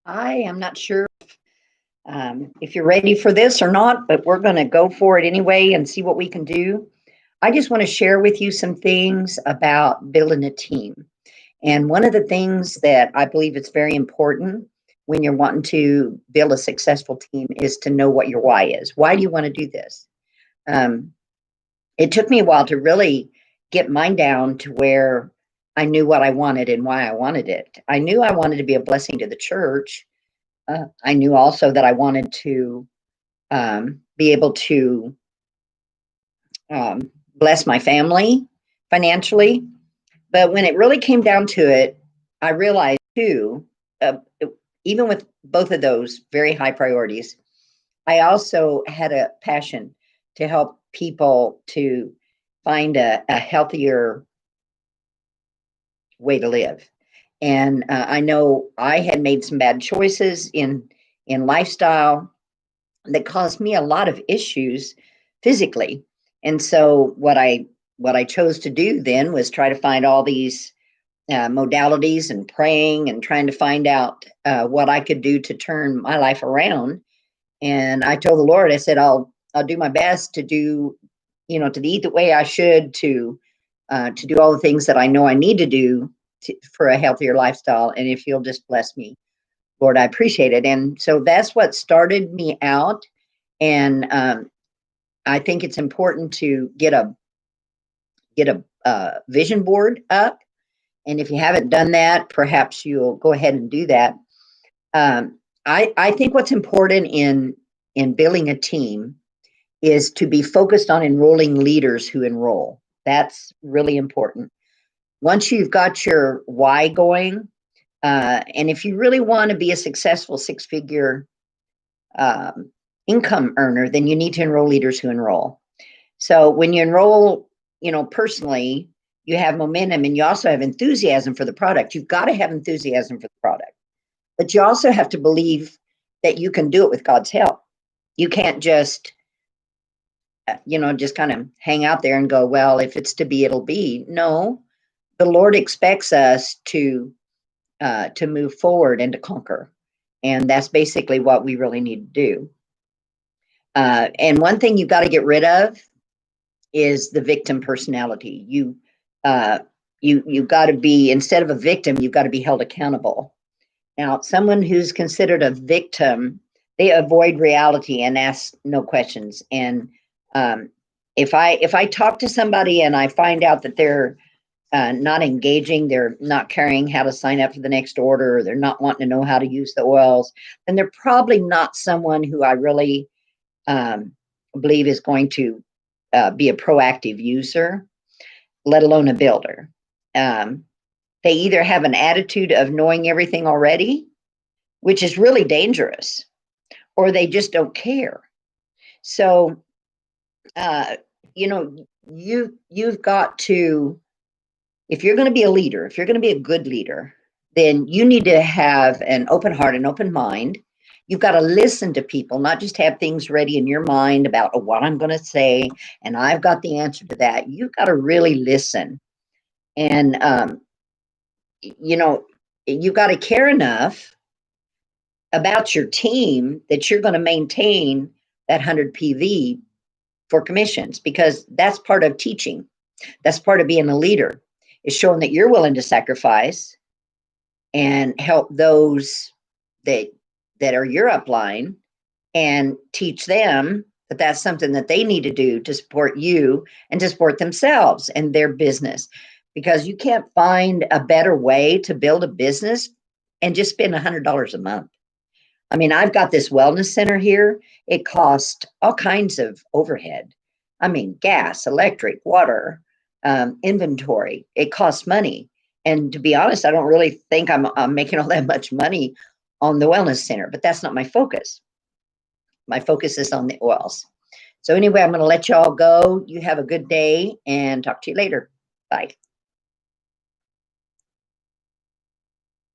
I am not sure if you're ready for this or not, but we're going to go for it anyway and see what we can do. I just want to share with you some things about building a team. And one of the things that I believe is very important when you're wanting to build a successful team is to know what your why is. Why do you want to do this? Um, it took me a while to really get mine down to where I knew what I wanted and why I wanted it. I knew I wanted to be a blessing to the church. I knew also that I wanted to be able to bless my family financially. But when it really came down to it, I realized too, uh, even with both of those very high priorities, I also had a passion to help people to find a healthier way to live. And I know I had made some bad choices in lifestyle that caused me a lot of issues physically. And so what I chose to do then was try to find all these modalities and praying and trying to find out what I could do to turn my life around. And I told the Lord, I said, I'll do my best to do, to eat the way I should, to do all the things that I know I need to do for a healthier lifestyle. And if you'll just bless me, Lord, I appreciate it. And so that's what started me out. And I think it's important to get a vision board up. And if you haven't done that, perhaps you'll go ahead and do that. I think what's important in building a team is to be focused on enrolling leaders who enroll. That's really important. Once you've got your why going, and if you really want to be a successful six-figure um, income earner, then you need to enroll leaders who enroll. So when you enroll, personally, you have momentum and you also have enthusiasm for the product. You've got to have enthusiasm for the product, but you also have to believe that you can do it with God's help. You can't just kind of hang out there and go, well, if it's to be, it'll be. No, the Lord expects us to move forward and to conquer. And that's basically what we really need to do. And one thing you've got to get rid of is the victim personality. You've got to be, instead of a victim, you've got to be held accountable. Now, someone who's considered a victim, they avoid reality and ask no questions. And if I talk to somebody and I find out that they're not engaging, they're not caring how to sign up for the next order, or they're not wanting to know how to use the oils, then they're probably not someone who I really believe is going to be a proactive user, let alone a builder. They either have an attitude of knowing everything already, which is really dangerous, or they just don't care. So, you've got to, if you're going to be a leader, if you're going to be a good leader, then you need to have an open heart, an open mind. You've got to listen to people, not just have things ready in your mind about what I'm going to say, and I've got the answer to that. You've got to really listen. And, you've got to care enough about your team that you're going to maintain that 100 PV for commissions, because that's part of teaching. That's part of being a leader, is showing that you're willing to sacrifice and help those that are your upline and teach them that that's something that they need to do to support you and to support themselves and their business. Because you can't find a better way to build a business and just spend $100 a month. I mean, I've got this wellness center here. It costs all kinds of overhead. I mean, gas, electric, water, inventory. It costs money. And to be honest, I don't really think I'm making all that much money on the wellness center, but that's not my focus. My focus is on the oils. So anyway, I'm going to let you all go. You have a good day and talk to you later. Bye.